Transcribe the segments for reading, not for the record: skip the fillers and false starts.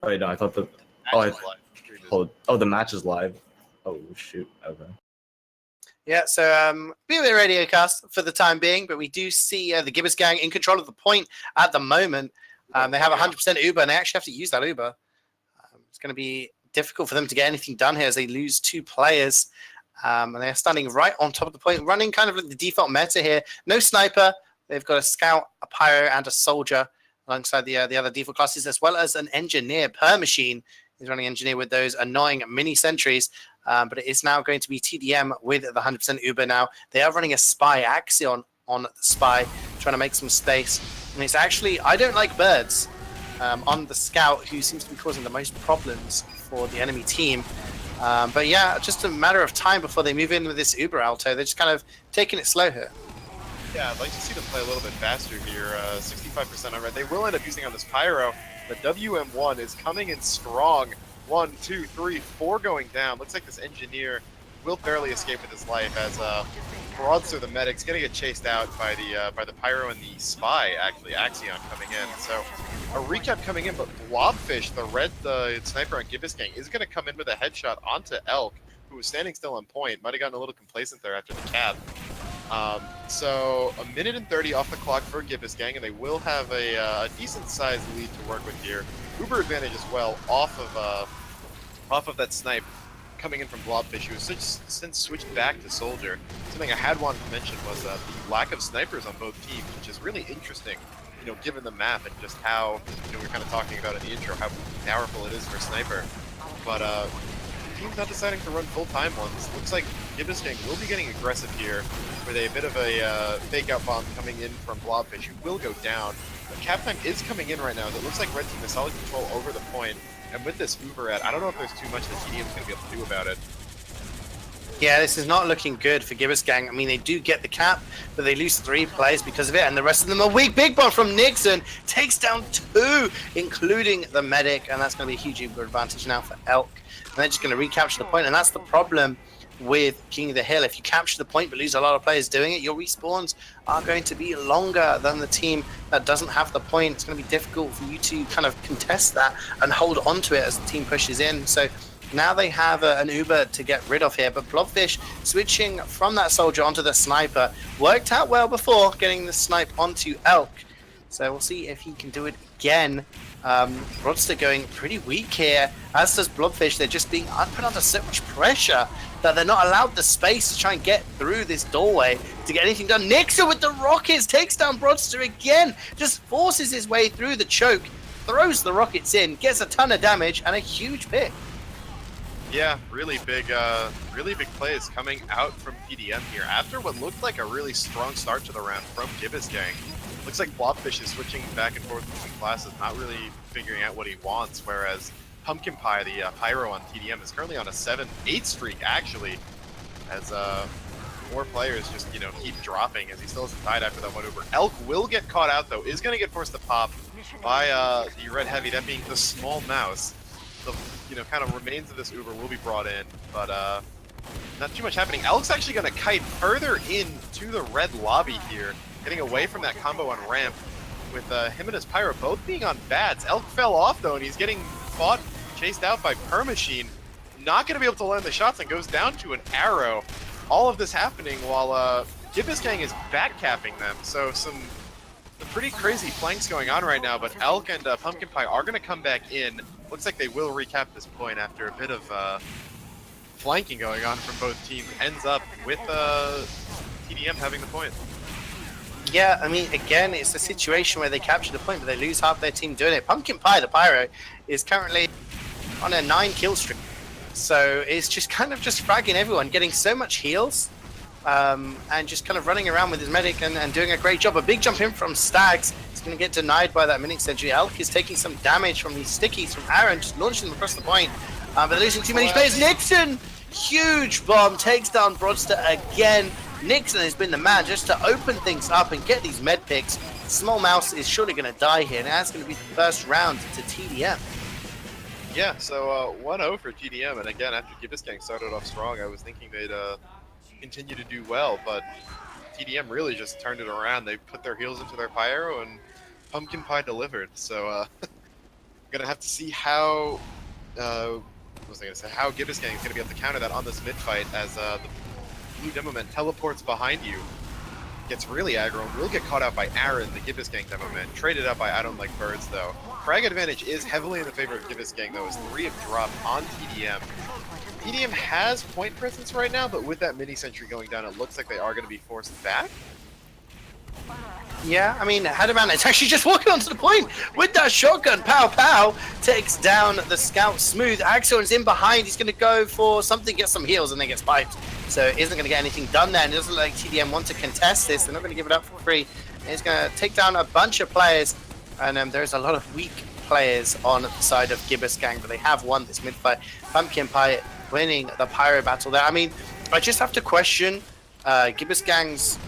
Oh, wait, no, I thought the... the match is live. Oh, shoot. Okay. Yeah, so be a bit radio cast for the time being, but we do see the Gibbous gang in control of the point at the moment. They have 100% Uber, and they actually have to use that Uber. It's going to be difficult for them to get anything done here as they lose 2 players. And they're standing right on top of the point, running kind of like the default meta here. No sniper. They've got a scout, a pyro, and a soldier alongside the other default classes, as well as an engineer per machine. He's running engineer with those annoying mini sentries. But it is now going to be TDM with the 100% Uber now. They are running a spy Axion on the spy, trying to make some space. And it's actually, I don't like birds on the scout, who seems to be causing the most problems for the enemy team. But yeah, just a matter of time before they move in with this Uber Alto. They're just kind of taking it slow here. Yeah, I'd like to see them play a little bit faster here. 65% on red. They will end up using on this Pyro, but WM1 is coming in strong. 1, 2, 3, 4 going down. Looks like this engineer will barely escape with his life as Broadster, the medic's going to get chased out by the Pyro and the Spy, actually, Axion coming in. So a recap coming in, but Blobfish, the red sniper on Gibbous Gang, is going to come in with a headshot onto Elk, who was standing still on point. Might have gotten a little complacent there after the cap. So a minute and 30 off the clock for Gibbous Gang, and they will have a decent-sized lead to work with here. Uber advantage as well off of that snipe coming in from Blobfish, who has since switched back to Soldier. Something I had wanted to mention was the lack of snipers on both teams, which is really interesting, you know, given the map and just how, you know, we were kind of talking about in the intro how powerful it is for Sniper. But team's not deciding to run full-time ones. Looks like Gibbous Gang will be getting aggressive here with a bit of a fake-out bomb coming in from Blobfish, who will go down. But cap time is coming in right now. It looks like Red Team has solid control over the point. And with this Uber at, I don't know if there's too much that TDM is going to be able to do about it. Yeah, this is not looking good for Gibbous Gang. I mean, they do get the cap, but they lose 3 players because of it, and the rest of them are weak. Big bomb from Nixon takes down 2, including the medic, and that's going to be a huge Uber advantage now for Elk. And they're just going to recapture the point, and that's the problem with King of the Hill. If you capture the point but lose a lot of players doing it, your respawns are going to be longer than the team that doesn't have the point. It's going to be difficult for you to kind of contest that and hold on to it as the team pushes in. So now they have an Uber to get rid of here, but Blobfish switching from that soldier onto the sniper worked out well before getting the snipe onto Elk. So we'll see if he can do it again. Broadster going pretty weak here, as does Blobfish. They're just being put under so much pressure that they're not allowed the space to try and get through this doorway to get anything done. Nixon with the rockets takes down Broadster again, just forces his way through the choke, throws the rockets in, gets a ton of damage and a huge pick. Yeah, really big plays coming out from TDM here after what looked like a really strong start to the round from Gibbous Gang. Looks like Blobfish is switching back and forth between classes, not really figuring out what he wants, whereas Pumpkin Pie, the Pyro on TDM, is currently on a 7-8 streak, actually, as 4 players just, you know, keep dropping as he still hasn't died after that one Uber. Elk will get caught out, though, is going to get forced to pop by the Red Heavy, that being the Small Mouse. The, you know, kind of remains of this Uber will be brought in, but not too much happening. Elk's actually going to kite further into the red lobby here, getting away from that combo on ramp, with him and his Pyro both being on bats. Elk fell off, though, and he's getting chased out by Permachine. Not going to be able to land the shots and goes down to an arrow. All of this happening while Gibbous Gang is back-capping them. So some pretty crazy flanks going on right now, but Elk and Pumpkin Pie are going to come back in. Looks like they will recap this point after a bit of flanking going on from both teams. Ends up with TDM having the point. Yeah, I mean, again, it's a situation where they capture the point, but they lose half their team doing it. Pumpkin Pie, the Pyro, is currently on a 9-kill streak. So it's just kind of just fragging everyone, getting so much heals, and just kind of running around with his medic and doing a great job. A big jump in from Stags. He's going to get denied by that mini sentry. Elk is taking some damage from these stickies from Aaron, just launching them across the point. But they're losing too many players. Nixon, huge bomb, takes down Broadster again. Nixon has been the man just to open things up and get these med picks. Small Mouse is surely going to die here, and that's going to be the first round to TDM. Yeah, so 1-0 for TDM, and again, after Gibbous Gang started off strong, I was thinking they'd continue to do well, but TDM really just turned it around. They put their heels into their Pyro, and Pumpkin Pie delivered. So Gonna have to see how what was I gonna say? How Gibbous Gang is gonna be able to counter that on this mid fight as the blue Demo Man teleports behind you, gets really aggro, and will get caught out by Aaron, the Gibbous Gang Demo Man. Traded up by I Don't Like Birds though. Frag advantage is heavily in the favor of Gibbous Gang though, as 3 have dropped on TDM. TDM has point presence right now, but with that mini sentry going down, it looks like they are going to be forced back. Yeah, I mean, Hadaman is actually just walking onto the point with that shotgun. Pow pow takes down the scout smooth. Axion's in behind. He's going to go for something, get some heals, and then gets piped. So isn't going to get anything done there. And it doesn't look like TDM want to contest this. They're not going to give it up for free. And he's going to take down a bunch of players. And there's a lot of weak players on the side of Gibbous Gang, but they have won this mid fight. Pumpkin Pie winning the Pyro battle there. I mean, I just have to question Gibbous Gang's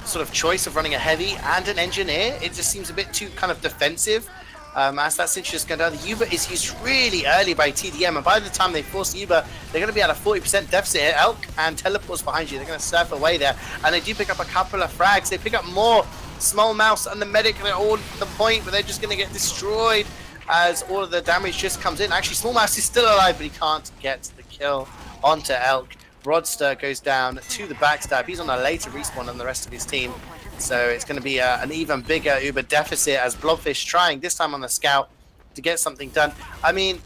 sort of choice of running a heavy and an engineer. It just seems a bit too kind of defensive. As that Cinch is going down, the Uber is used really early by TDM, and by the time they force Uber, they're going to be at a 40% deficit here. Elk and teleports behind you. They're going to surf away there, and they do pick up a couple of frags. They pick up more. Small Mouse and the medic, they're all at the point, but they're just going to get destroyed as all of the damage just comes in. Actually, Small Mouse is still alive, but he can't get the kill onto Elk. Rodster goes down to the backstab. He's on a later respawn than the rest of his team. So it's going to be an even bigger Uber deficit as Blobfish trying, this time on the scout, to get something done. I mean,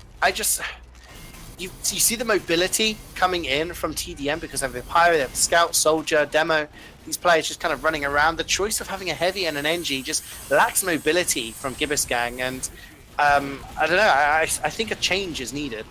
you see the mobility coming in from TDM because they have the Pyro, they have the Scout, Soldier, Demo. These players just kind of running around. The choice of having a heavy and an NG just lacks mobility from Gibbous Gang. And I don't know, I think a change is needed.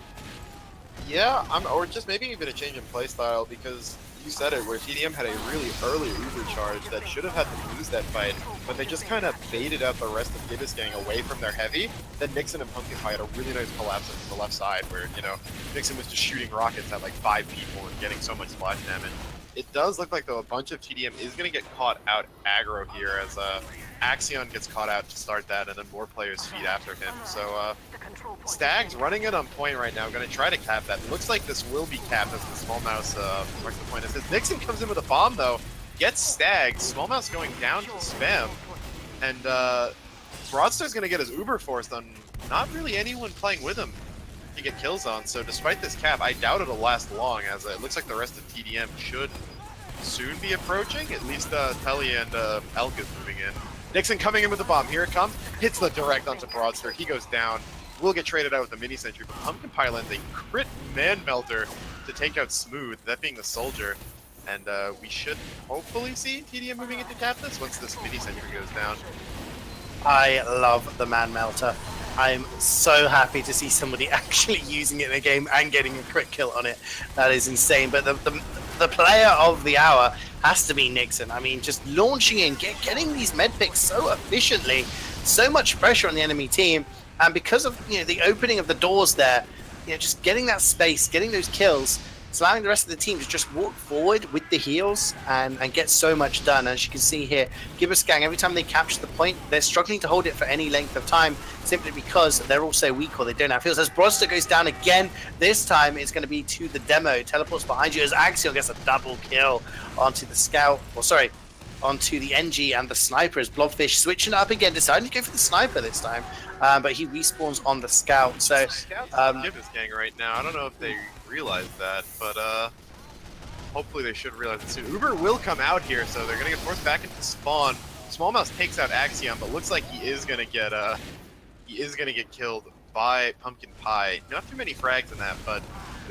Yeah, or just maybe even a change in playstyle, because you said it, where TDM had a really early Uber charge that should have had them lose that fight, but they just kind of baited out the rest of Gibbous Gang away from their heavy. Then Nixon and Pumpkin Pie had a really nice collapse into the left side, where, you know, Nixon was just shooting rockets at like 5 people and getting so much splash damage. It does look like, though, a bunch of TDM is going to get caught out aggro here, as Axion gets caught out to start that, and then more players feed after him. So Stag's running it on point right now, going to try to cap that. It looks like this will be capped as the Small Mouse marks the point. As Nixon comes in with a bomb, though, gets Stag. Small Mouse going down to spam, and Broadstar's going to get his Uber forced on not really anyone playing with him to get kills on. So despite this cap, I doubt it'll last long, as it looks like the rest of TDM should soon be approaching. At least Telly and Elk is moving in. Nixon coming in with the bomb. Here it comes. Hits the direct onto Broadstar. He goes down. Will get traded out with a mini sentry, but Pumpkin Pie lands a crit man melter to take out Smooth, that being the Soldier. And we should hopefully see TDM moving into cap this once this mini sentry goes down. I love the man melter. I'm so happy to see somebody actually using it in a game and getting a crit kill on it. That is insane. But the player of the hour has to be Nixon. I mean, just launching in, getting these med picks so efficiently, so much pressure on the enemy team, and because of the opening of the doors there, just getting that space, getting those kills, it's allowing the rest of the team to just walk forward with the heals and get so much done. As you can see here, Gibbous Gang, every time they capture the point, they're struggling to hold it for any length of time, simply because they're also weak or they don't have heals. As Broster goes down again, this time it's going to be to the Demo. Teleports behind you as Axial gets a double kill onto the Scout, onto the NG and the Sniper, as Blobfish switching it up again, deciding to go for the Sniper this time, but he respawns on the Scout. So Gibbous Gang right now, I don't know if they realize that, but hopefully they should realize it soon. Uber will come out here, so they're gonna get forced back into spawn. Small Mouse takes out Axion, but looks like he is gonna get killed by Pumpkin Pie. Not too many frags in that, but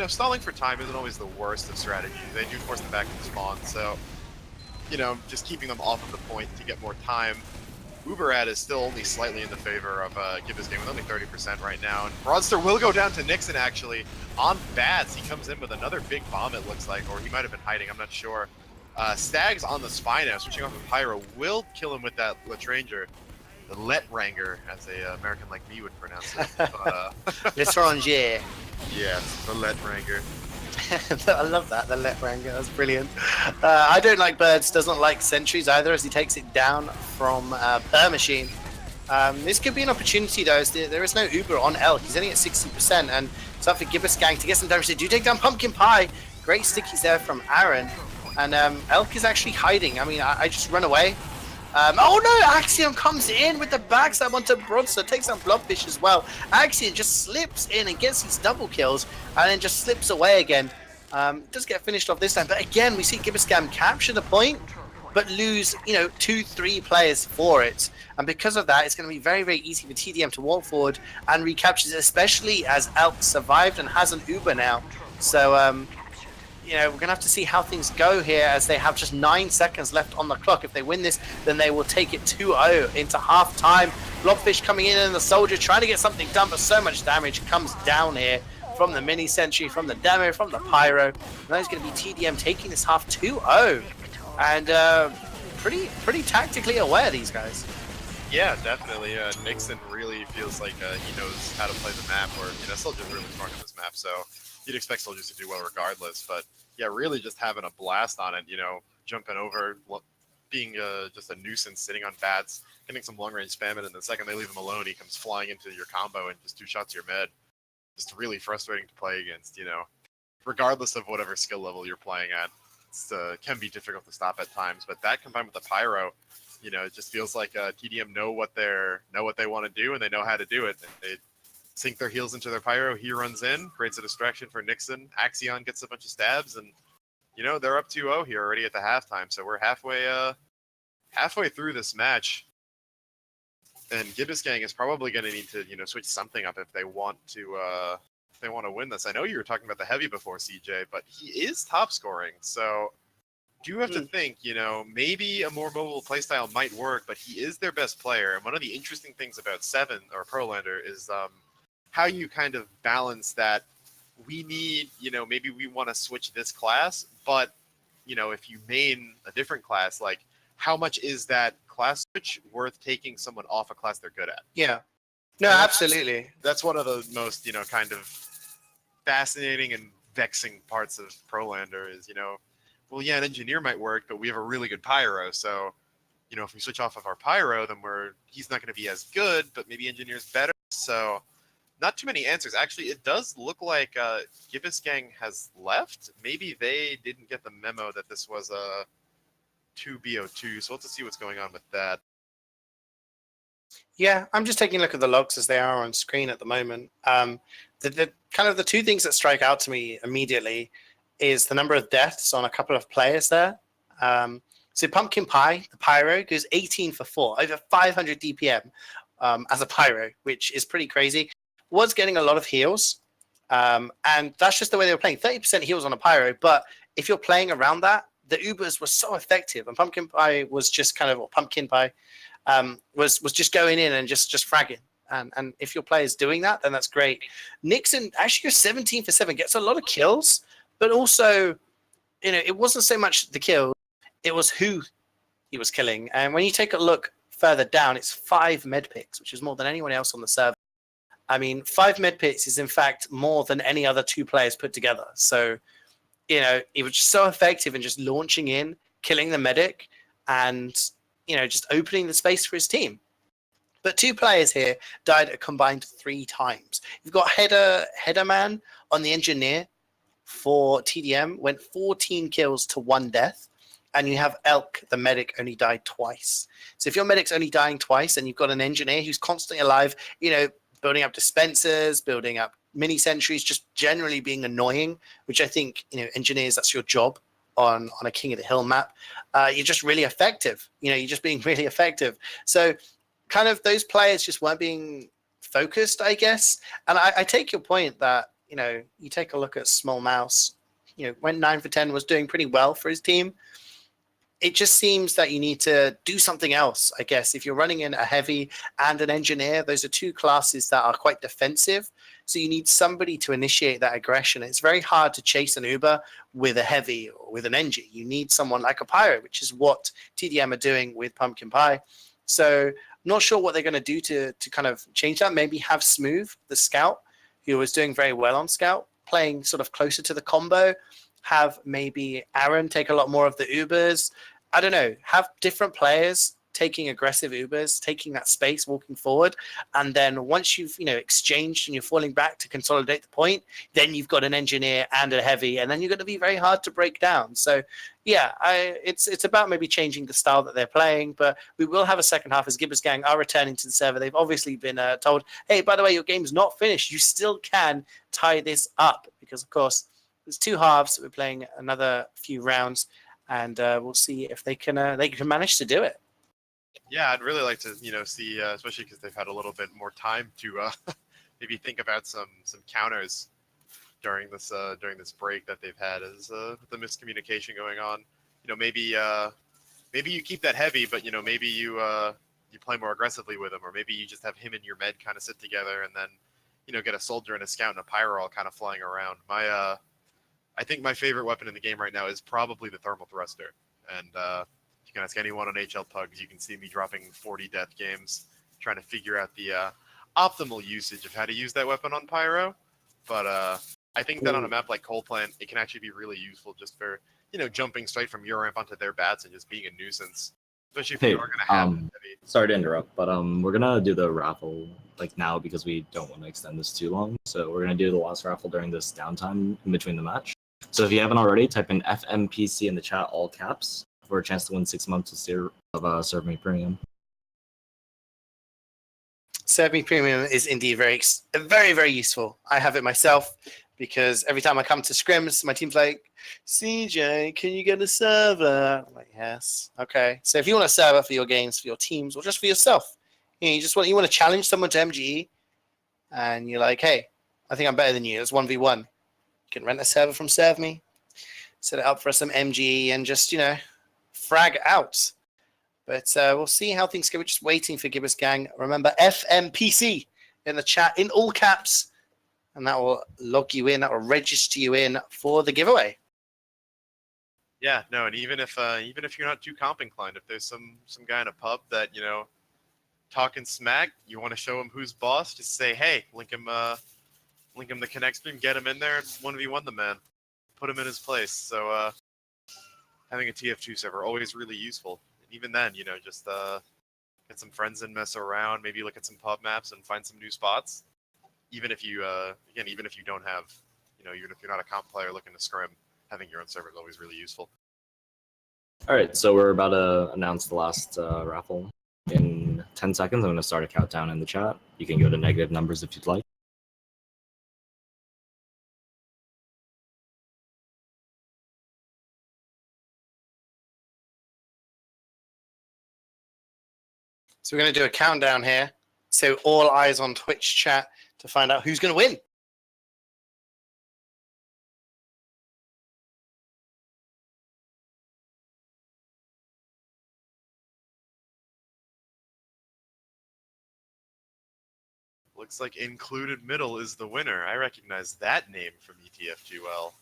stalling for time isn't always the worst of strategies. They do force them back into spawn, so just keeping them off of the point to get more time. Uberad is still only slightly in the favor of Gibbous Gang with only 30% right now. And Broadster will go down to Nixon, actually, on Bats. He comes in with another big bomb, it looks like, or he might have been hiding, I'm not sure. Stag's on the spy now, switching off of Pyro, will kill him with that Latranger. The Letranger, as a American like me would pronounce it. Letranger. Yes, the Letranger. I love that, the Letranger, that's brilliant. I Don't Like Birds doesn't like sentries either, as he takes it down from Per Machine. This could be an opportunity though, as there is no Uber on Elk. He's only at 60%, and it's up for Gibbous Gang to get some damage. They do take down Pumpkin Pie. Great stickies there from Aaron. And Elk is actually hiding. I mean, I just run away. Oh no, Axion comes in with the backstab onto Bronzer, takes down Blobfish as well. Axion just slips in and gets these double kills, and then just slips away again. Does get finished off this time, but again, we see Gibberscam capture the point, but lose, 2-3 players for it. And because of that, it's going to be very, very easy for TDM to walk forward and recapture it, especially as Elk survived and has an Uber now. So, we're going to have to see how things go here as they have just 9 seconds left on the clock. If they win this, then they will take it 2-0 into half-time. Blobfish coming in and the Soldier trying to get something done, but so much damage comes down here from the mini sentry, from the demo, from the pyro. And that is going to be TDM taking this half 2-0. And pretty tactically aware, these guys. Yeah, definitely. Nixon really feels like he knows how to play the map, or Soldier's really strong on this map, so you'd expect Soldiers to do well regardless. But yeah, really just having a blast on it, jumping over, being just a nuisance, sitting on bats, getting some long-range spam, and the second they leave him alone, he comes flying into your combo and just 2 shots your med. Just really frustrating to play against, regardless of whatever skill level you're playing at. It can be difficult to stop at times, but that combined with the pyro, it just feels like TDM know what they want to do, and they know how to do it. They sink their heels into their pyro. He runs in, creates a distraction for Nixon. Axion gets a bunch of stabs, and they're up 2-0 here already at the halftime. So we're halfway through this match. And Gibbersgang is probably going to need to, switch something up if they want to win this. I know you were talking about the heavy before, CJ, but he is top scoring. So do you have to think, maybe a more mobile playstyle might work, but he is their best player. And one of the interesting things about Seven or Prolander is how you kind of balance that. We need, maybe we want to switch this class, but if you main a different class, like how much is that class switch worth taking someone off a class they're good at? Yeah. No, absolutely. That's one of the most, kind of fascinating and vexing parts of Prolander is, well, yeah, an engineer might work, but we have a really good pyro. So, if we switch off of our pyro, then he's not going to be as good, but maybe engineer's better. So not too many answers. Actually, it does look like Gibbersgang has left. Maybe they didn't get the memo that this was a 2BO2, so we'll have to see what's going on with that. Yeah, I'm just taking a look at the logs as they are on screen at the moment. The kind of the 2 things that strike out to me immediately is the number of deaths on a couple of players there. So Pumpkin Pie, the pyro, goes 18 for 4, over 500 DPM as a pyro, which is pretty crazy. Was getting a lot of heals, and that's just the way they were playing. 30% heals on a pyro, but if you're playing around that, the Ubers were so effective, and Pumpkin Pie was just Pumpkin Pie was just going in and just fragging. And if your player's doing that, then that's great. Nixon actually goes 17 for 7, gets a lot of kills, but also, it wasn't so much the kill, it was who he was killing. And when you take a look further down, it's 5 med picks, which is more than anyone else on the server. I mean, 5 med picks is in fact more than any other 2 players put together. So, he was just so effective in just launching in, killing the medic, and, just opening the space for his team. But 2 players here died a combined 3 times. You've got Headerman on the engineer for TDM, went 14 kills to 1 death. And you have Elk, the medic, only died twice. So if your medic's only dying twice and you've got an engineer who's constantly alive, building up dispensers, building up mini sentries, just generally being annoying, which I think, engineers, that's your job on a King of the Hill map. You're just really effective. You're just being really effective. So kind of those players just weren't being focused, I guess. And I take your point that, you take a look at Small Mouse, went 9 for 10, was doing pretty well for his team. It just seems that you need to do something else, I guess. If you're running in a heavy and an engineer, those are 2 classes that are quite defensive. So you need somebody to initiate that aggression. It's very hard to chase an Uber with a heavy or with an engie. You need someone like a pyro, which is what TDM are doing with Pumpkin Pie. So not sure what they're going to do to kind of change that. Maybe have Smooth, the scout, who was doing very well on scout, playing sort of closer to the combo. Have maybe Aaron take a lot more of the Ubers. I don't know. Have different players taking aggressive Ubers, taking that space, walking forward, and then once you've exchanged and you're falling back to consolidate the point, then you've got an engineer and a heavy, and then you're going to be very hard to break down. So yeah, it's about maybe changing the style that they're playing, but we will have a second half as Gibbous Gang are returning to the server. They've obviously been told, hey, by the way, your game's not finished. You still can tie this up, because of course there's two halves. We're playing another few rounds, and we'll see if they can manage to do it. Yeah, I'd really like to see, especially because they've had a little bit more time to maybe think about some counters during this break that they've had, as the miscommunication going on. Maybe you keep that heavy, but maybe you play more aggressively with him, or maybe you just have him and your med kind of sit together, and then get a soldier and a scout and a pyro all kind of flying around. I think my favorite weapon in the game right now is probably the thermal thruster, and you can ask anyone on HL Pugs. You can see me dropping 40 death games trying to figure out the optimal usage of how to use that weapon on pyro. But I think that on a map like Coal Plant, it can actually be really useful just for jumping straight from your ramp onto their bats and just being a nuisance. Especially if you are going to have heavy. Sorry to interrupt, but we're gonna do the raffle now because we don't want to extend this too long. So we're gonna do the last raffle during this downtime in between the match. So if you haven't already, type in FMPC in the chat, all caps, for a chance to win 6 months of Serve Me Premium. Serve Me Premium is indeed very, very useful. I have it myself because every time I come to scrims, my team's like, CJ, can you get a server? I'm like, yes. Okay. So if you want a server for your games, for your teams, or just for yourself, you want to challenge someone to MGE, and you're like, hey, I think I'm better than you. It's 1v1. You can rent a server from Serve Me, set it up for some MGE, and just, frag out. But we'll see how things go. We're just waiting for Gibbous Gang. Remember, FMPC in the chat in all caps, and that will log you in. That will register you in for the giveaway. Yeah, no, and even if you're not too comp inclined, if there's some guy in a pub that talking smack, you want to show him who's boss, just say, hey, link him the connect stream, get him in there, and 1v1 the man, put him in his place. So having a TF2 server always really useful. And even then, just get some friends and mess around, maybe look at some pub maps and find some new spots. Even if you even if you don't have, even if you're not a comp player looking to scrim, having your own server is always really useful. All right, so we're about to announce the last raffle. In 10 seconds, I'm going to start a countdown in the chat. You can go to negative numbers if you'd like. So we're going to do a countdown here. So all eyes on Twitch chat to find out who's going to win. Looks like Included Middle is the winner. I recognize that name from ETF2L.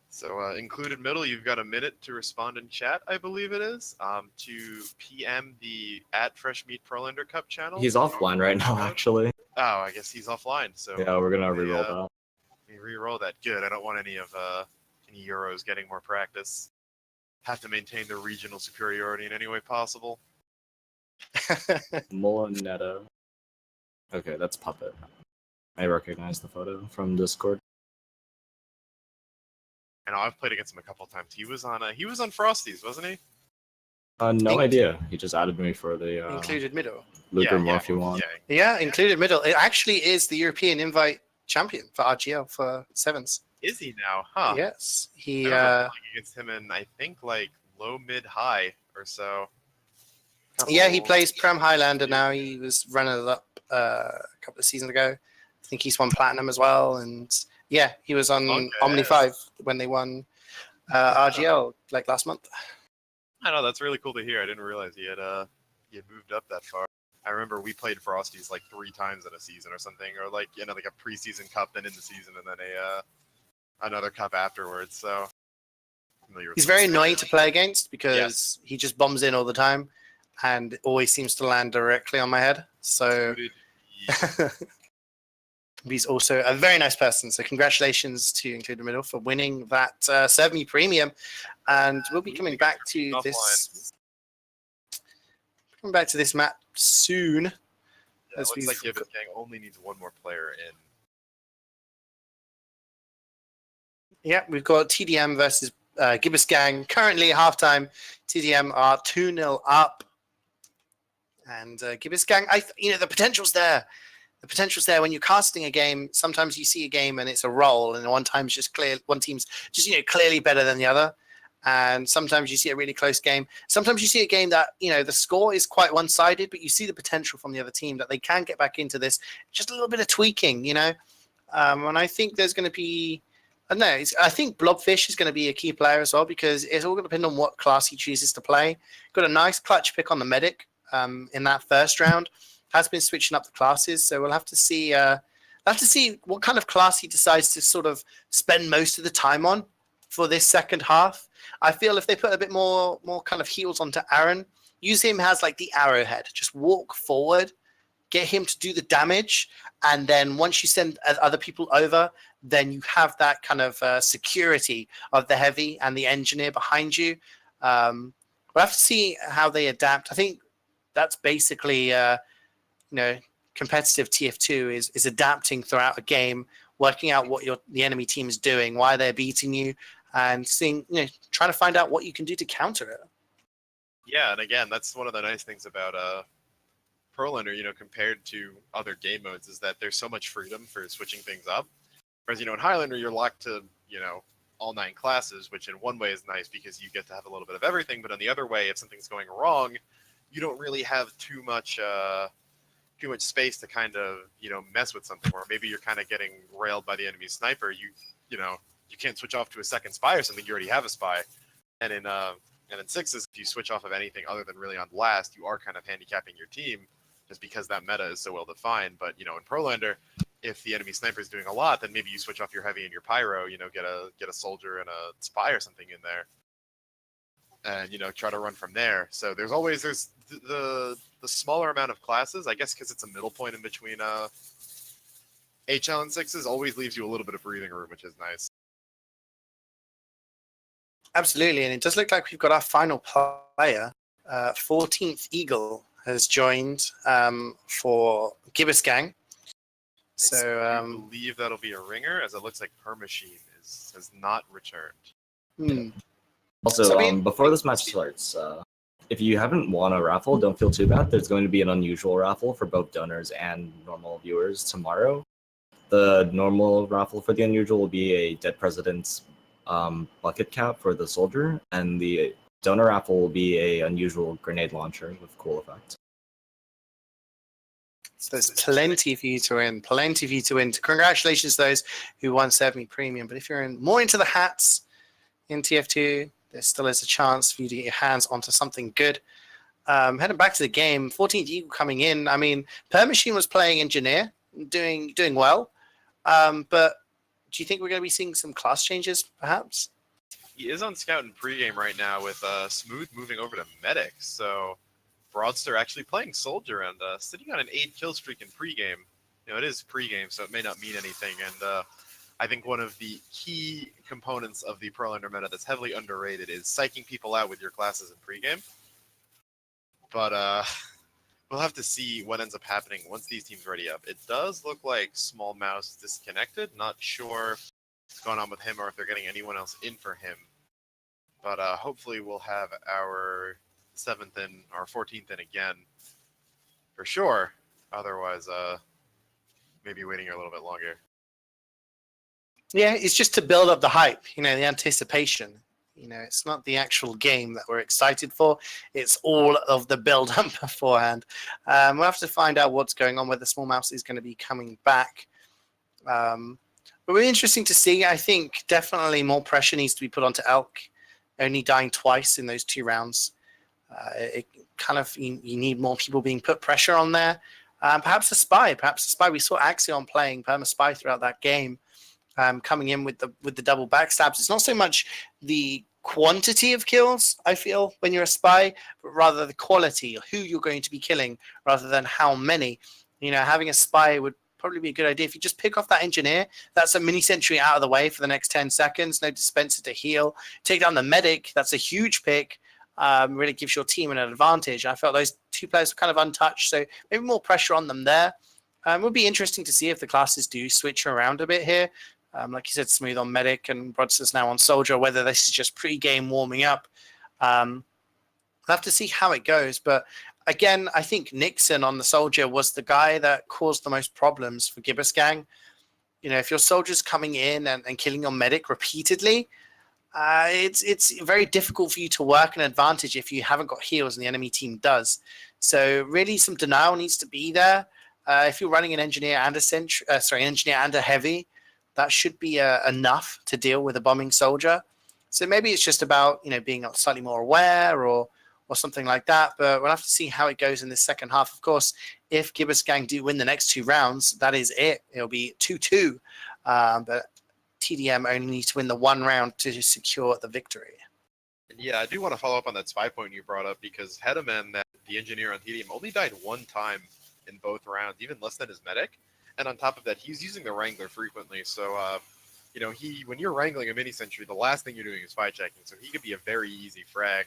So Included Middle, you've got a minute to respond in chat, I believe it is, to PM the @FreshMeatProlander Cup channel. He's offline right now, actually. Oh, I guess he's offline. So yeah, we're gonna re-roll that. We re-roll that. Good. I don't want any Euros getting more practice. Have to maintain their regional superiority in any way possible. Molinetto. Okay, that's Puppet. I recognize the photo from Discord. I know I've played against him a couple times. He was on Frosties, wasn't he? No idea. He just added me for the Included Middle. Luger more if you want. Yeah, Included Middle. It actually is the European Invite champion for RGL for sevens. Is he now? Huh. Yes. He playing against him in I think like low, mid, high or so. Yeah, he plays Prem Highlander now. He was runner up a couple of seasons ago. I think he's won Platinum as well. And yeah, he was on Omni 5 when they won RGL like last month. I know, that's really cool to hear. I didn't realize he had moved up that far. I remember we played Frosties like 3 times in a season or something, or like like a preseason cup, then in the season, and then another cup afterwards. So he's very annoying to play against because he just bombs in all the time and always seems to land directly on my head. So He's also a very nice person. So congratulations to Include the Middle for winning that Serve Me Premium. And we'll be coming back to this. Coming back to this map soon. Yeah, it looks like Gibbous Gang only needs one more player in. Yeah, we've got TDM versus Gibbous Gang. Currently at halftime, TDM are 2-0 up. And Gibbous Gang, the potential's there. The potential's there when you're casting a game. Sometimes you see a game and it's a roll, and one team's just clearly better than the other. And sometimes you see a really close game. Sometimes you see a game that, the score is quite one-sided, but you see the potential from the other team that they can get back into this. Just a little bit of tweaking, And I think there's going to be, I don't know, I think Blobfish is going to be a key player as well, because it's all going to depend on what class he chooses to play. Got a nice clutch pick on the Medic in that first round. Has been switching up the classes, so we'll have to see. What kind of class he decides to sort of spend most of the time on for this second half. I feel if they put a bit more kind of heals onto Aaron, use him as like the arrowhead, just walk forward, get him to do the damage, and then once you send other people over, then you have that kind of security of the heavy and the engineer behind you. We'll have to see how they adapt. I think that's basically. Competitive TF2 is adapting throughout a game, working out what the enemy team is doing, why they're beating you, and seeing, trying to find out what you can do to counter it. Yeah, and again, that's one of the nice things about Prolander, compared to other game modes, is that there's so much freedom for switching things up. Whereas, in Highlander, you're locked to, all 9 classes, which in one way is nice because you get to have a little bit of everything, but on the other way, if something's going wrong, you don't really have too much space to kind of mess with something, or maybe you're kind of getting railed by the enemy sniper. You can't switch off to a second spy or something. You already have a spy, and in sixes, if you switch off of anything other than really on blast, you are kind of handicapping your team just because that meta is so well defined. But in Prolander, if the enemy sniper is doing a lot, then maybe you switch off your heavy and your pyro. Get a soldier and a spy or something in there, and try to run from there. So there's the smaller amount of classes, I guess, because it's a middle point in between HL and sixes, always leaves you a little bit of breathing room, which is nice. Absolutely, and it does look like we've got our final player. 14th Eagle has joined for Gibbous Gang. So I believe that'll be a ringer, as it looks like Permachine has not returned. Also, before this match starts, if you haven't won a raffle, don't feel too bad. There's going to be an unusual raffle for both donors and normal viewers tomorrow. The normal raffle for the unusual will be a Dead President's bucket cap for the soldier, and the donor raffle will be a unusual grenade launcher with cool effect. So there's plenty for you to win. Plenty for you to win. Congratulations to those who won Serve Me Premium. But if you're more into the hats in TF2, there still is a chance for you to get your hands onto something good. Heading back to the game, 14th Eagle coming in. I mean, Permachine was playing Engineer, doing well. But do you think we're going to be seeing some class changes, perhaps? He is on Scout in pregame right now with Smooth moving over to Medic. So Broadster actually playing Soldier and sitting on an 8 kill streak in pregame. It is pregame, so it may not mean anything. And I think one of the key components of the Prolander meta that's heavily underrated is psyching people out with your classes in pregame. But we'll have to see what ends up happening once these teams ready up. It does look like Small Mouse disconnected. Not sure what's going on with him or if they're getting anyone else in for him. But hopefully we'll have our 7th and our 14th in again for sure. Otherwise, maybe waiting a little bit longer. Yeah, it's just to build up the hype, the anticipation. It's not the actual game that we're excited for. It's all of the build-up beforehand. We'll have to find out what's going on, whether Small Mouse is going to be coming back. But really interesting to see. I think definitely more pressure needs to be put onto Elk, only dying twice in those 2 rounds. It kind of, you need more people being put pressure on there. Perhaps a spy. We saw Axion playing Perma Spy throughout that game. Coming in with the double backstabs. It's not so much the quantity of kills, I feel, when you're a spy, but rather the quality, who you're going to be killing, rather than how many. Having a spy would probably be a good idea. If you just pick off that engineer, that's a mini sentry out of the way for the next 10 seconds. No dispenser to heal. Take down the medic. That's a huge pick. Really gives your team an advantage. I felt those two players were kind of untouched, so maybe more pressure on them there. It would be interesting to see if the classes do switch around a bit here. Like you said, Smooth on medic and Brodster's now on soldier, whether this is just pre-game warming up. We'll have to see how it goes, but again, I think Nixon on the soldier was the guy that caused the most problems for Gibbous Gang. You know, if your soldier's coming in and killing your medic repeatedly, it's very difficult for you to work an advantage if you haven't got heals and the enemy team does. So really some denial needs to be there. If you're running an engineer and a heavy, that should be enough to deal with a bombing soldier. So maybe it's just about, you know, being slightly more aware or something like that. But we'll have to see how it goes in this second half. Of course, if Gibbous Gang do win the next 2 rounds, that is it. It'll be 2-2. But TDM only needs to win the 1 round to secure the victory. Yeah, I do want to follow up on that spy point you brought up, because Hedaman, the engineer on TDM, only died 1 time in both rounds, even less than his medic. And on top of that, he's using the Wrangler frequently. So, you know, when you're wrangling a mini sentry, the last thing you're doing is spy checking. So he could be a very easy frag.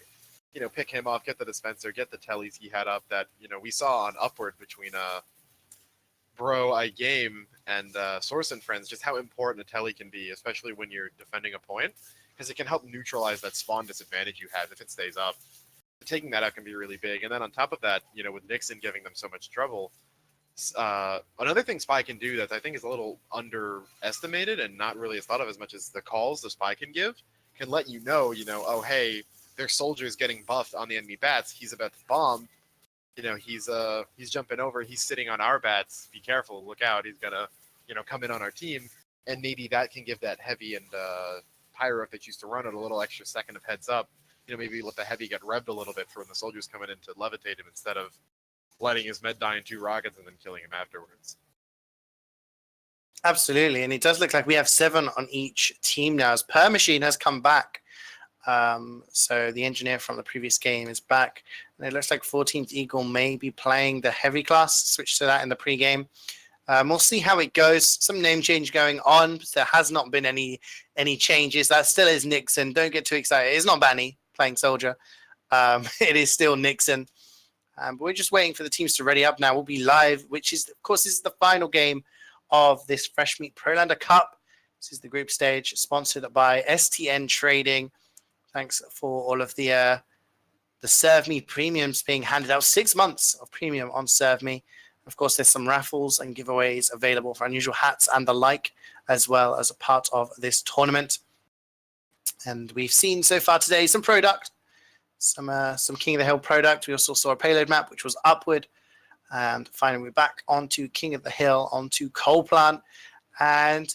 You know, pick him off, get the dispenser, get the tellies he had up that, you know, we saw on Upward between Bro, iGame, and Source and Friends, just how important a telly can be, especially when you're defending a point, because it can help neutralize that spawn disadvantage you have if it stays up. Taking that out can be really big. And then on top of that, you know, with Nixon giving them so much trouble, another thing Spy can do that I think is a little underestimated and not really thought of as much as the calls the Spy can give, can let you know, oh, hey, their soldier's getting buffed on the enemy bats. He's about to bomb. You know, he's jumping over. He's sitting on our bats. Be careful. Look out. He's gonna, come in on our team. And maybe that can give that heavy and pyro if they choose to run it a little extra second of heads up. Maybe let the heavy get revved a little bit for when the soldier's coming in to levitate him instead of letting his med die in 2 rockets and then killing him afterwards. Absolutely. And it does look like we have 7 on each team now as Per Machine has come back. So the engineer from the previous game is back. And it looks like 14th Eagle may be playing the heavy class. Switch to that in the pregame. We'll see how it goes. Some name change going on. There has not been any changes. That still is Nixon. Don't get too excited. It's not Banny playing soldier. It is still Nixon. But we're just waiting for the teams to ready up now. We'll be live, which is, of course, this is the final game of this Fresh Meat Prolander Cup. This is the group stage sponsored by STNTrading. Thanks for all of the Serve Me premiums being handed out. 6 months of premium on Serve Me. Of course, there's some raffles and giveaways available for unusual hats and the like, as well as a part of this tournament. And we've seen so far today some product, some King of the Hill product. We also saw a payload map, which was Upward. And finally, we're back onto King of the Hill, onto Coal Plant. And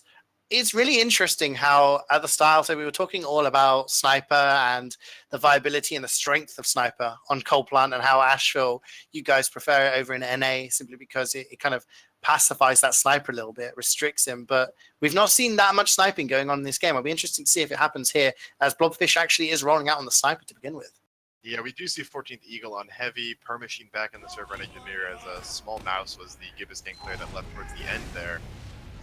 it's really interesting how at the style, so we were talking all about Sniper and the viability and the strength of Sniper on Coal Plant and how Asheville, you guys prefer it over in NA simply because it kind of pacifies that Sniper a little bit, restricts him. But we've not seen that much sniping going on in this game. It'll be interesting to see if it happens here, as Blobfish actually is rolling out on the Sniper to begin with. Yeah, we do see 14th Eagle on heavy, Per Machine back in the server and engineer, as a Small Mouse was the Gibbous Gang player that left towards the end there.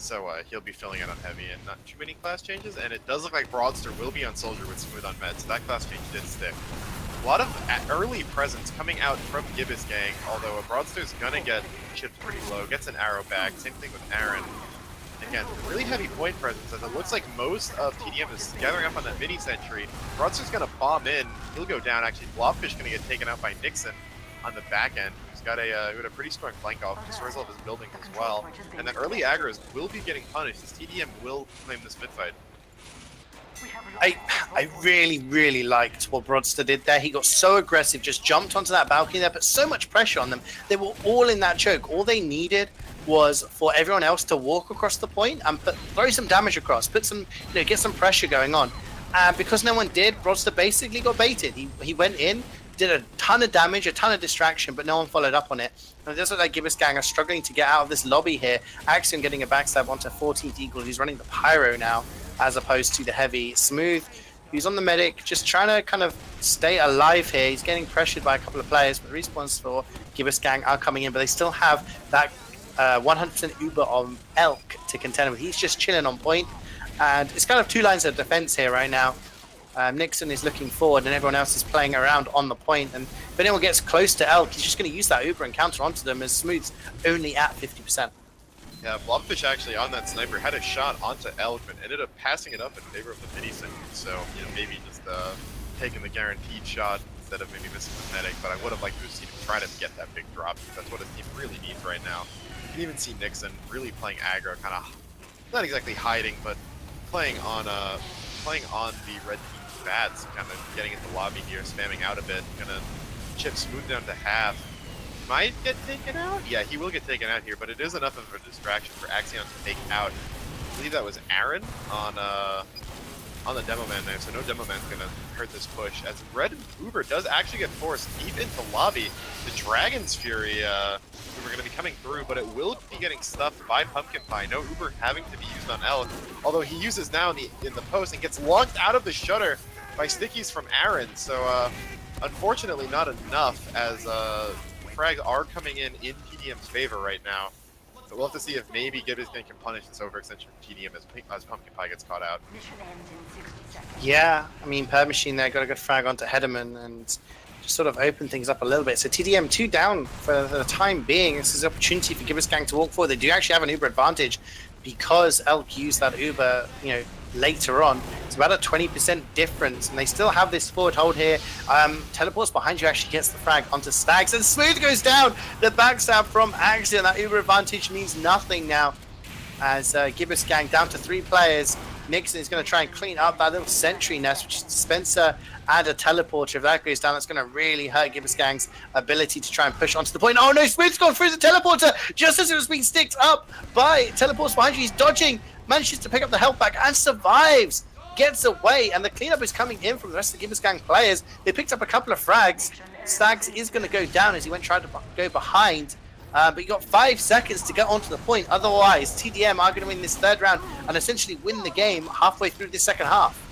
So he'll be filling in on heavy and not too many class changes. And it does look like Broadster will be on soldier with Smooth on med, so that class change did stick. A lot of early presence coming out from Gibbous Gang, although a Broadster's gonna get chipped pretty low, gets an arrow back. Same thing with Aaron. Again, really heavy point presence, as it looks like most of TDM is gathering up on that mini sentry. Broadster's gonna bomb in, he'll go down. Actually, Blobfish gonna get taken out by Nixon on the back end. He's got a pretty strong flank off, destroys all of his buildings as well. And then early aggros will be getting punished, as TDM will claim this mid fight. I really, really liked what Broadster did there. He got so aggressive, just jumped onto that balcony there, put so much pressure on them. They were all in that choke. All they needed was for everyone else to walk across the point and throw some damage across, put some, get some pressure going on. And because no one did, Broadster basically got baited. He went in, did a ton of damage, a ton of distraction, but no one followed up on it. And it does look like Gibbous Gang are struggling to get out of this lobby here. Axiom getting a backstab onto 14th Eagle, who's running the Pyro now, as opposed to the heavy. Smooth, who's on the medic, just trying to kind of stay alive here. He's getting pressured by a couple of players, but the respawns for Gibbous Gang are coming in, but they still have that 100% Uber on Elk to contend with. He's just chilling on point, and it's kind of two lines of defense here right now. Nixon is looking forward, and everyone else is playing around on the point. And if anyone gets close to Elk, he's just going to use that Uber and counter onto them, as Smooth's only at 50%. Yeah, Blobfish actually on that sniper had a shot onto Elk, but ended up passing it up in favor of the mini sentry. So, you know, maybe just taking the guaranteed shot instead of maybe missing the medic. But I would have liked to have seen him try to get that big drop, because that's what his team really needs right now. You can even see Nixon really playing aggro, kind of not exactly hiding, but playing on the red team's bats, kind of getting into the lobby here, spamming out a bit, gonna chip Smooth down to half. Might get taken out? Yeah, he will get taken out here, but it is enough of a distraction for Axion to take out. I believe that was Aaron on the demo man there, so no demo man's gonna hurt this push. As Red Uber does actually get forced deep into lobby, the Dragon's Fury Uber gonna be coming through, but it will be getting stuffed by Pumpkin Pie. No Uber having to be used on Elk, although he uses now in the post and gets locked out of the shutter by stickies from Aaron. So unfortunately not enough, as frags are coming in TDM's favor right now. So we'll have to see if maybe Gibbsgang can punish this overextension from TDM as Pumpkin Pie gets caught out. Yeah, I mean, Per Machine there got a good frag onto Hedeman and just sort of open things up a little bit. So TDM 2 down for the time being. This is an opportunity for Gibbsgang to walk forward. They do actually have an Uber advantage because Elk used that Uber, you know, later on. It's about a 20% difference, and they still have this forward hold here. Teleports behind you actually gets the frag onto Stags, and Smooth goes down. The backstab from Axion. That Uber advantage means nothing now, as Gibbsgang down to 3 players. Nixon is going to try and clean up that little sentry nest, which is Dispenser and a teleporter. If that goes down, that's going to really hurt Gibbsgang's ability to try and push onto the point. Oh no, Smooth's gone through the teleporter just as it was being sticked up by teleports behind you. He's dodging, manages to pick up the health back and survives. Gets away, and the cleanup is coming in from the rest of the Gibbsgang players. They picked up a couple of frags. Stags is going to go down as he tried to go behind. But you got 5 seconds to get onto the point. Otherwise, TDM are going to win this 3rd round and essentially win the game halfway through this 2nd half.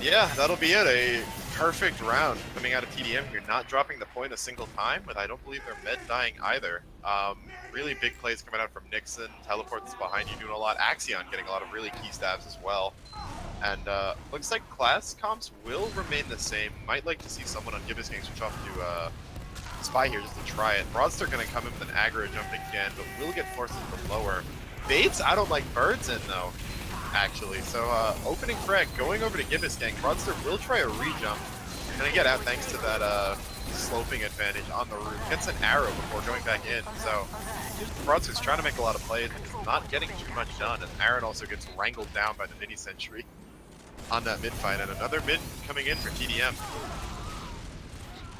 Yeah, that'll be it. A perfect round coming out of TDM here. Not dropping the point a single time, but I don't believe they're med dying either. Really big plays coming out from Nixon. Teleports behind you doing a lot. Axion getting a lot of really key stabs as well. And looks like class comps will remain the same. Might like to see someone on Gibbsgang switch off to Spy here just to try it. Broadster gonna come in with an aggro jump again, but will get forced into lower. Bates, I don't like birds in though, actually. So opening frag, going over to Gibbsgang. Broadster will try a re-jump. Gonna get out thanks to that sloping advantage on the roof. Gets an arrow before going back in. So Broadster's trying to make a lot of plays, and not getting too much done. And Aaron also gets wrangled down by the mini sentry on that mid fight, and another mid coming in for TDM.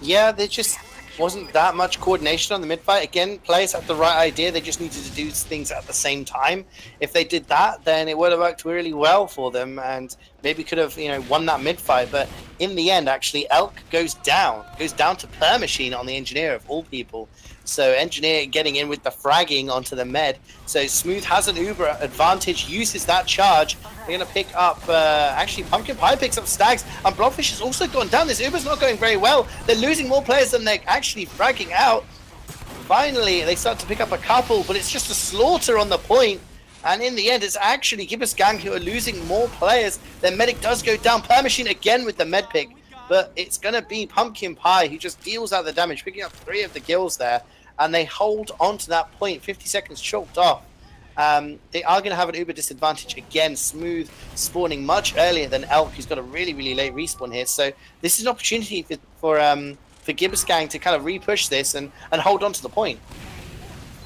Yeah, there just wasn't that much coordination on the mid fight. Again, players had the right idea. They just needed to do things at the same time. If they did that, then it would have worked really well for them, and maybe could have, you know, won that mid fight. But in the end, actually, Elk goes down to Per Machine on the Engineer of all people. So Engineer getting in with the fragging onto the med. So Smooth has an Uber advantage, uses that charge. They're going to pick up, actually Pumpkin Pie picks up Stags, and Blobfish has also gone down. This Uber's not going very well. They're losing more players than they're actually fragging out. Finally, they start to pick up a couple, but it's just a slaughter on the point. And in the end, it's actually Gibbsgang who are losing more players. Their medic does go down. Per Machine again with the med pick. But it's going to be Pumpkin Pie who just deals out the damage, picking up 3 of the kills there. And they hold on to that point. 50 seconds chalked off. They are going to have an Uber disadvantage again. Smooth spawning much earlier than Elk, who's got a really, really late respawn here. So this is an opportunity for Gibbsgang to kind of re-push this and hold on to the point.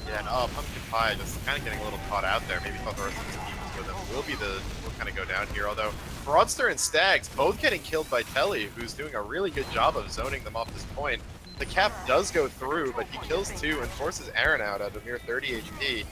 Yeah, and Pumpkin Pie just kind of getting a little caught out there. Maybe thought the rest of his team was with him. Will kind of go down here. Although Broadster and Stags both getting killed by Telly, who's doing a really good job of zoning them off this point. The cap does go through, but he kills 2 and forces Aaron out at a mere 30 HP.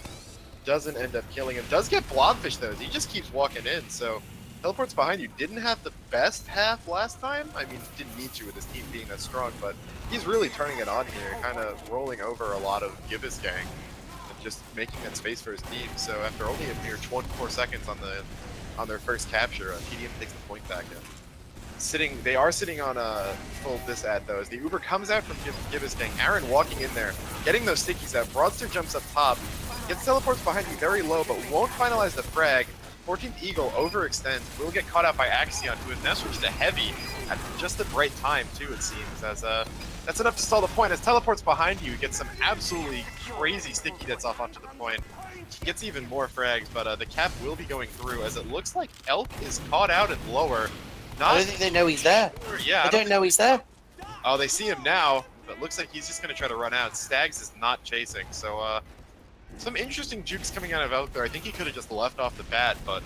Doesn't end up killing him. Does get Blobfish though. He just keeps walking in. So teleports behind you. Didn't have the best half last time. I mean, didn't need to with his team being that strong, but he's really turning it on here, kind of rolling over a lot of Gibbsgang and just making that space for his team. So after only a mere 24 seconds on their first capture, TDM takes the point back in. They are sitting on a full disad though. As the Uber comes out from Gibbisgang, Aaron walking in there, getting those stickies out. Broadster jumps up top, gets teleports behind you very low, but won't finalize the frag. 14th Eagle overextends, will get caught out by Axion, who has now switched to heavy at just the right time too, it seems, as that's enough to stall the point. As teleports behind you, gets some absolutely crazy sticky that's off onto the point. Gets even more frags, but the cap will be going through, as it looks like Elk is caught out and lower. I don't think they know he's there. Sure, yeah, I don't know he's there. Oh, they see him now, but looks like he's just going to try to run out. Stags is not chasing, so some interesting jukes coming out of Elk there. I think he could have just left off the bat, but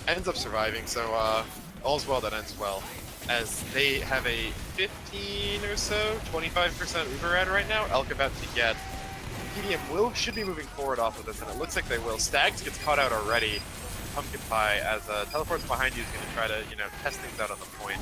ends up surviving, so all's well that ends well. As they have a 15 or so, 25% Uber ad right now, Elk about to get. TDM should be moving forward off of this, and it looks like they will. Stags gets caught out already. Pumpkin Pie, as teleports behind you, is going to try to, test things out on the point.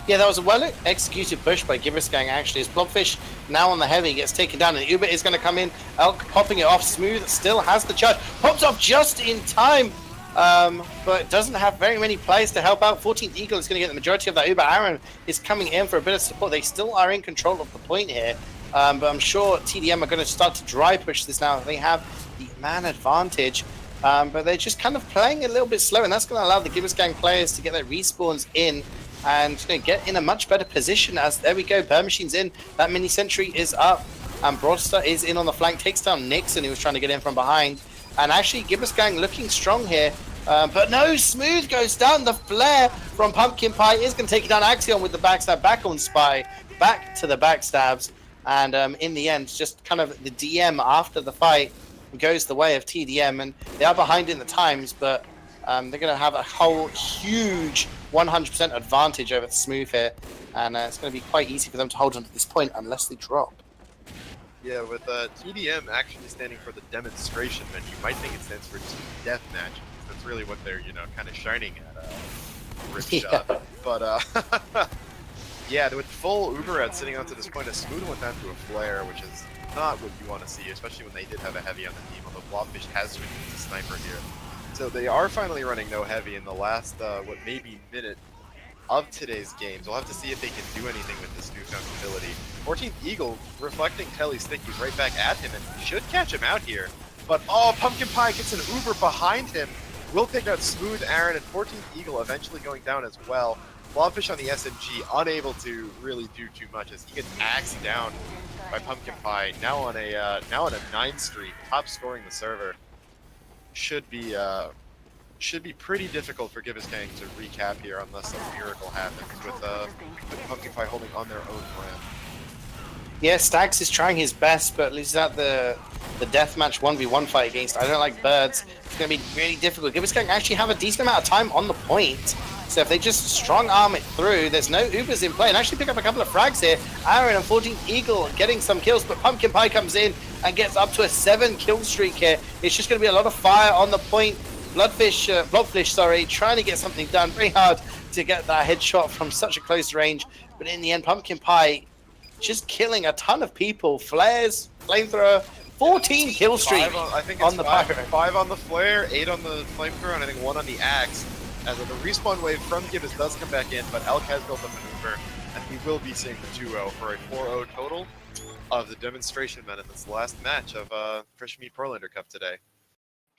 Yeah, that was a well-executed push by Gibbisgang, actually. As Blobfish, now on the heavy, gets taken down, and Uber is going to come in. Elk popping it off. Smooth still has the charge. Pops off just in time, but doesn't have very many players to help out. 14th Eagle is going to get the majority of that Uber. Aaron is coming in for a bit of support. They still are in control of the point here, but I'm sure TDM are going to start to dry push this now. They have the man advantage, but they're just kind of playing a little bit slow, and that's going to allow the Gibbisgang players to get their respawns in and get in a much better position. As there we go, Burr Machine's in, that mini sentry is up, and Broadstar is in on the flank, takes down Nixon, who was trying to get in from behind, and actually Gibbisgang looking strong here, but no, Smooth goes down. The flare from Pumpkin Pie is going to take down Axion with the backstab, back on Spy, back to the backstabs, and in the end, just kind of the DM after the fight goes the way of TDM, and they are behind in the times, but they're going to have a whole huge 100% advantage over the Smooth here, and it's going to be quite easy for them to hold on to this point unless they drop. Yeah, with TDM actually standing for the demonstration menu, you might think it stands for Team Deathmatch. That's really what they're, kind of shining at. Ripshot. But, yeah, with full Uber ad sitting onto this point, a Smooth went down to a flare, which is not what you want to see, especially when they did have a heavy on the team, although Blobfish has switched to Sniper here. So they are finally running no heavy in the last, what may be minute of today's games. We'll have to see if they can do anything with this newfound ability. 14th Eagle reflecting Kelly's stickies right back at him and should catch him out here. But, oh, Pumpkin Pie gets an Uber behind him. Will pick out Smooth, Aaron, and 14th Eagle eventually going down as well. Blobfish on the SMG, unable to really do too much as he gets axed down by Pumpkin Pie. Now on a 9 streak, top scoring the server. Should be pretty difficult for Gibbisgang to recap here unless some miracle happens with Pumpkin Pie holding on their own brand. Yeah, Stags is trying his best, but at least at the deathmatch 1v1 fight against I Don't Like Birds, it's going to be really difficult. Gibbisgang actually have a decent amount of time on the point, so if they just strong arm it through, there's no Ubers in play, and actually pick up a couple of frags here. Aaron and 14th Eagle getting some kills, but Pumpkin Pie comes in and gets up to a 7 kill streak here. It's just going to be a lot of fire on the point. Blobfish, trying to get something done. Very hard to get that headshot from such a close range, but in the end, Pumpkin Pie just killing a ton of people. Flares, flamethrower, 14 kill streak I think on the Pyro. 5 on the flare, 8 on the flamethrower, and I think 1 on the axe. As the respawn wave from Gibbous does come back in, but Elk has built a maneuver, and we will be seeing the 2-0 for a 4-0 total of the demonstration men in this last match of Fresh Meat Prolander Cup today.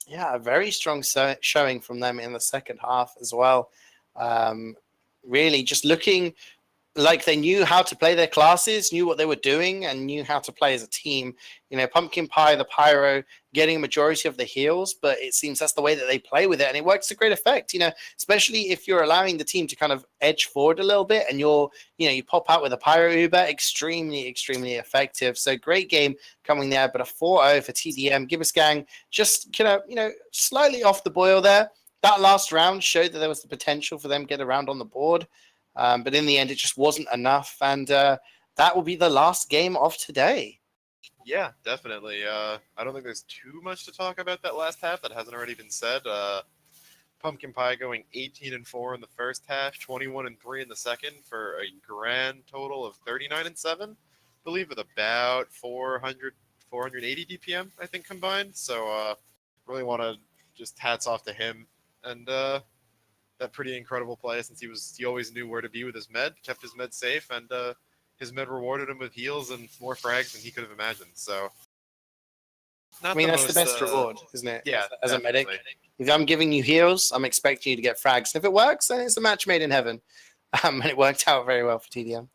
Yeah, a very strong showing from them in the second half as well. Really just looking like they knew how to play their classes, knew what they were doing, and knew how to play as a team. Pumpkin Pie, the Pyro, getting a majority of the heals, but it seems that's the way that they play with it, and it works to great effect, especially if you're allowing the team to kind of edge forward a little bit, and you pop out with a Pyro Uber, extremely, extremely effective. So great game coming there, but a 4-0 for TDM. Gibbisgang just, slightly off the boil there. That last round showed that there was the potential for them to get around on the board. But in the end, it just wasn't enough, and that will be the last game of today. Yeah, definitely. I don't think there's too much to talk about that last half that hasn't already been said. Pumpkin Pie going 18-4 in the first half, 21-3 in the second, for a grand total of 39-7, I believe, with about 480 DPM, I think, combined. So really want to just hats off to him. And that pretty incredible play since he always knew where to be with his med, kept his med safe, and his med rewarded him with heals and more frags than he could have imagined. So, I mean, that's the best reward, isn't it? Yeah, as a medic. definitely. If I'm giving you heals, I'm expecting you to get frags. And if it works, then it's a match made in heaven. And it worked out very well for TDM.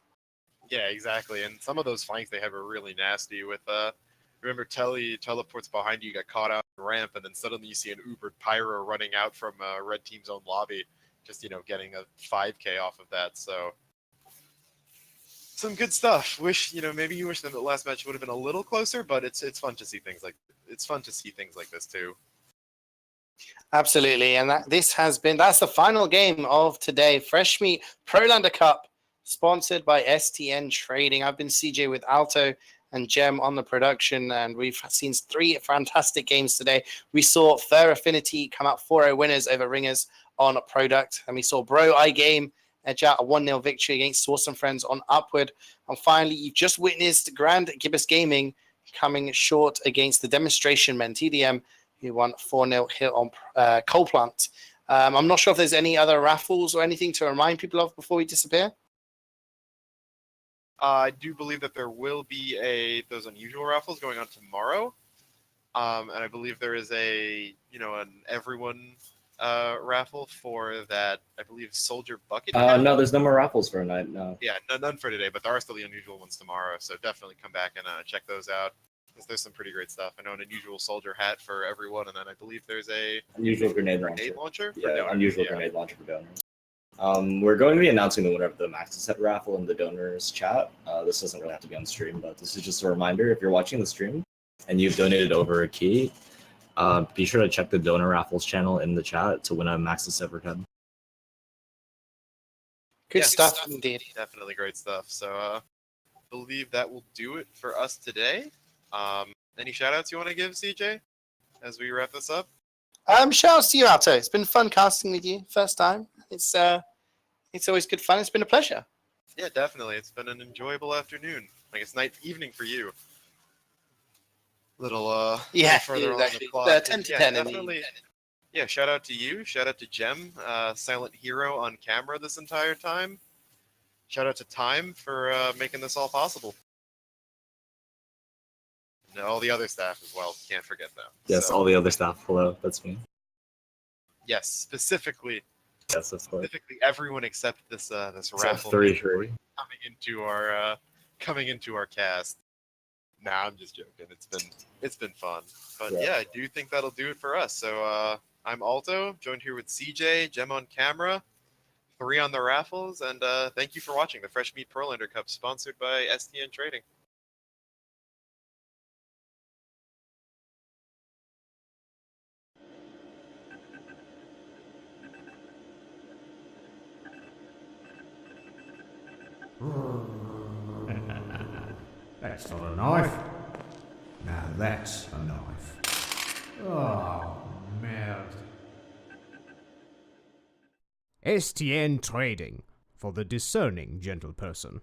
Yeah, exactly. And some of those flanks they have are really nasty. With remember Telly teleports behind you, got caught out on the ramp, and then suddenly you see an Ubered Pyro running out from red team's own lobby, just getting a 5K off of that. So some good stuff. Maybe you wish that the last match would have been a little closer, but it's fun to see things like this too. Absolutely, and that's the final game of today. Fresh Meat Prolander Cup, sponsored by STNTrading. I've been CJ with Alto and Gem on the production, and we've seen 3 fantastic games today. We saw Fair Affinity come out 4-0 winners over Ringers on Product, and we saw Bro iGame edge out a 1-0 victory against Source and Friends on Upward. And finally, you've just witnessed Grand Gibbous Gaming coming short against the Demonstration Men, TDM, who won 4-0 hit on Coal Plant. I'm not sure if there's any other raffles or anything to remind people of before we disappear. I do believe that there will be those unusual raffles going on tomorrow, and I believe there is an everyone raffle for that. I believe Soldier Bucket. No, there's no more raffles for a night. No. Yeah, none for today, but there are still the unusual ones tomorrow. So definitely come back and check those out. There's some pretty great stuff. I know an unusual soldier hat for everyone, and then I believe there's a unusual grenade launcher. Yeah, unusual grenade launcher for donors. We're going to be announcing the winner of the Max Set raffle in the donors chat. This doesn't really have to be on stream, but this is just a reminder. If you're watching the stream and you've donated over a key, be sure to check the donor raffles channel in the chat to win a Max Set card. Good stuff, indeed. Definitely great stuff. So, I believe that will do it for us today. Any shout outs you want to give, CJ, as we wrap this up? Shout outs to you, Alto. It's been fun casting with you. First time. It's always good fun. It's been a pleasure. Yeah, definitely. It's been an enjoyable afternoon. I guess evening for you. Little further on the clock. 10 to 10. Definitely. Yeah, shout out to you. Shout out to Gem, silent hero on camera this entire time. Shout out to Time for making this all possible. And all the other staff as well. Can't forget them. Yes, all the other staff. Hello, that's me. Yes, specifically. Yes, of course. Specifically, everyone except this raffle coming into our cast. Nah, I'm just joking. It's been fun, but yeah, I do think that'll do it for us. So I'm Alto, joined here with CJ, Gem on camera, 3 on the raffles, and thank you for watching the Fresh Meat Prolander Cup, sponsored by STNTrading. That's not a knife. Now that's a knife. Oh, merde. STNTrading, for the discerning gentle person.